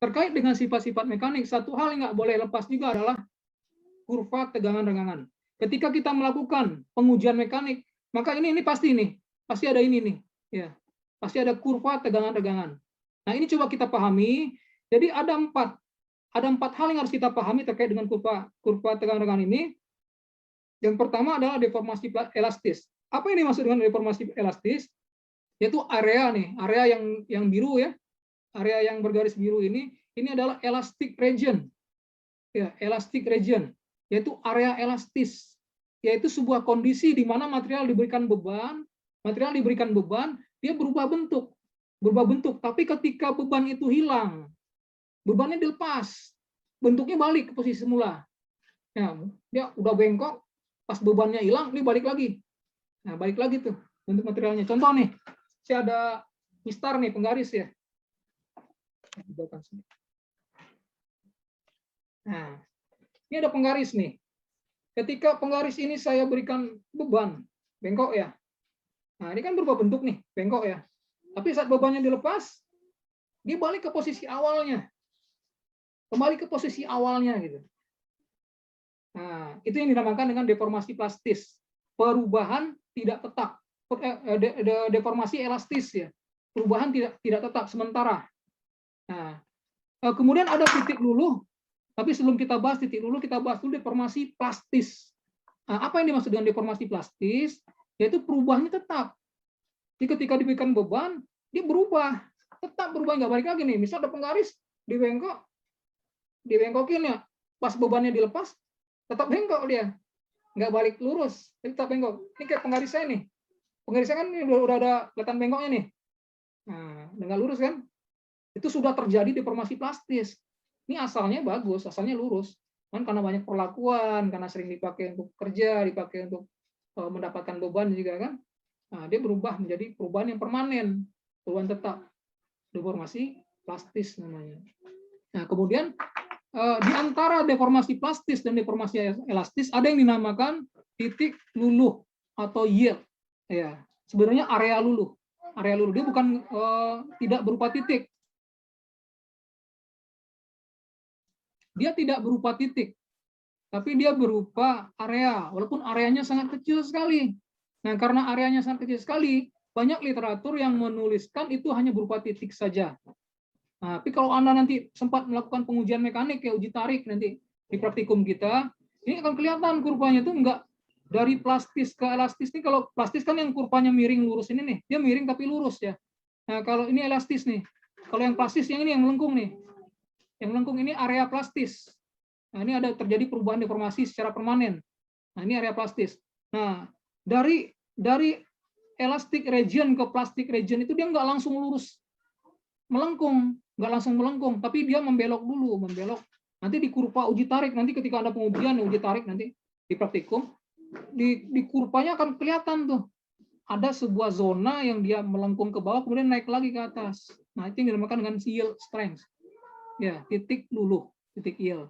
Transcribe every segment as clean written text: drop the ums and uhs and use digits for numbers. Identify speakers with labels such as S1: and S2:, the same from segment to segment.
S1: terkait dengan sifat-sifat mekanik, satu hal yang nggak boleh lepas juga adalah kurva tegangan regangan. Ketika kita melakukan pengujian mekanik, maka ini pasti ada ini nih, ya, pasti ada kurva tegangan regangan. Nah, ini coba kita pahami. Jadi ada empat hal yang harus kita pahami terkait dengan kurva tegangan regangan ini. Yang pertama adalah deformasi elastis. Apa ini maksud dengan deformasi elastis? Yaitu area yang biru ya, area yang bergaris biru ini adalah elastic region. Ya, elastic region, yaitu area elastis, yaitu sebuah kondisi di mana material diberikan beban, dia berubah bentuk, tapi ketika beban itu hilang, bebannya dilepas, bentuknya balik ke posisi semula. Ya, dia udah bengkok, pas bebannya hilang, ini balik lagi. Nah, balik lagi tuh bentuk materialnya. Contoh nih, saya ada mistar nih, penggaris ya. Nah, ini ada penggaris nih. Ketika penggaris ini saya berikan beban, bengkok ya. Nah, ini kan berubah bentuk nih, bengkok ya. Tapi saat bebannya dilepas, dia balik ke posisi awalnya. Kembali ke posisi awalnya gitu. Nah, itu yang dinamakan dengan deformasi plastis. Perubahan tidak tetap. Deformasi elastis ya. Perubahan tidak tetap sementara. Nah, kemudian ada titik luluh. Tapi sebelum kita bahas titik luluh, kita bahas dulu deformasi plastis. Nah, apa yang dimaksud dengan deformasi plastis? Yaitu perubahannya tetap. Jadi ketika diberikan beban, dia berubah. Tetap berubah, nggak balik lagi nih. Misal ada penggaris, dibengkokin ya. Pas bebannya dilepas, tetap bengkok dia. Nggak balik lurus, tetap bengkok. Ini kayak penggaris saya nih. Penggaris saya kan ini udah ada kelihatan bengkoknya nih. Nah, nggak lurus kan? Itu sudah terjadi deformasi plastis. Ini asalnya bagus, asalnya lurus. Kan karena banyak perlakuan, karena sering dipakai untuk kerja, dipakai untuk mendapatkan beban juga kan. Nah, dia berubah menjadi perubahan yang permanen, perubahan tetap. Deformasi plastis namanya. Nah, kemudian di antara deformasi plastis dan deformasi elastis ada yang dinamakan titik luluh atau yield. Ya, sebenarnya area luluh. Area luluh dia bukan tidak berupa titik. Dia tidak berupa titik, tapi dia berupa area, walaupun areanya sangat kecil sekali. Nah, karena areanya sangat kecil sekali, banyak literatur yang menuliskan itu hanya berupa titik saja. Nah, tapi kalau Anda nanti sempat melakukan pengujian mekanik, ya uji tarik nanti di praktikum kita, ini akan kelihatan kurvanya itu enggak dari plastis ke elastis. Ini kalau plastis kan yang kurvanya miring lurus ini nih, dia miring tapi lurus ya. Nah, kalau ini elastis nih, kalau yang plastis yang ini yang melengkung nih. Yang melengkung ini area plastis. Nah, ini ada terjadi perubahan deformasi secara permanen. Nah, ini area plastis. Nah, dari elastic region ke plastic region itu dia nggak langsung lurus melengkung, tapi dia membelok dulu, Nanti di kurva uji tarik, nanti ketika ada pengujian uji tarik nanti di praktikum, di kurvanya akan kelihatan tuh ada sebuah zona yang dia melengkung ke bawah kemudian naik lagi ke atas. Nah, itu yang dinamakan dengan yield strength. Ya, titik luluh, titik yield.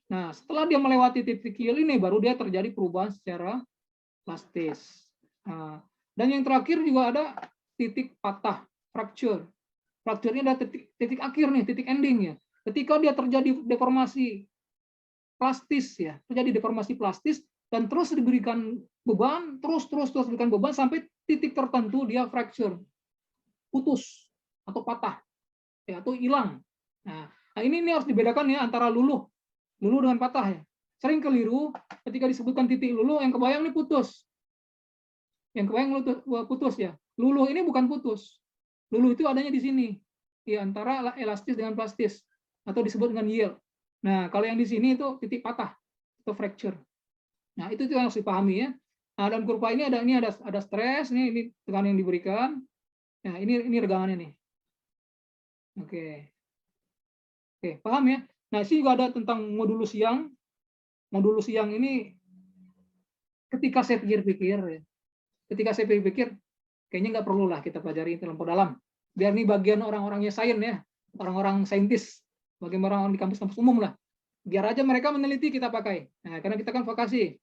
S1: Nah, setelah dia melewati titik yield ini, baru dia terjadi perubahan secara plastis. Nah, dan yang terakhir juga ada titik patah, fracture. Fracture-nya ada titik akhir nih, titik ending ya. Ketika dia terjadi deformasi plastis ya, terjadi deformasi plastis dan terus diberikan beban, terus diberikan beban sampai titik tertentu dia fracture, putus atau patah, ya, atau hilang. Nah, ini harus dibedakan ya antara luluh dengan patah ya. Sering keliru ketika disebutkan titik luluh, yang kebayang ini putus. Yang kebayang putus ya. Luluh ini bukan putus. Luluh itu adanya di sini, di antara elastis dengan plastis, atau disebut dengan yield. Nah, kalau yang di sini itu titik patah atau fracture. Nah, itu yang harus dipahami ya. Nah, dalam kurva ini ada stres, ini tekanan yang diberikan. Nah, ini regangannya nih. Oke, paham ya? Nah, sini juga ada tentang modulus Young. Modulus Young ini ketika saya pikir-pikir, kayaknya nggak perlu lah kita pelajari terlampau dalam. Biar ini bagian orang-orangnya sains ya, orang-orang saintis, bagaimana orang di kampus-kampus umum lah. Biar aja mereka meneliti, kita pakai. Nah, karena kita kan vokasi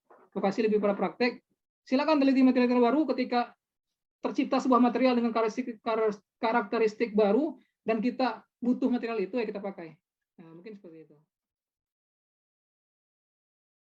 S1: lebih pada praktek. Silakan teliti material baru ketika tercipta sebuah material dengan karakteristik baru dan kita butuh material itu ya kita pakai.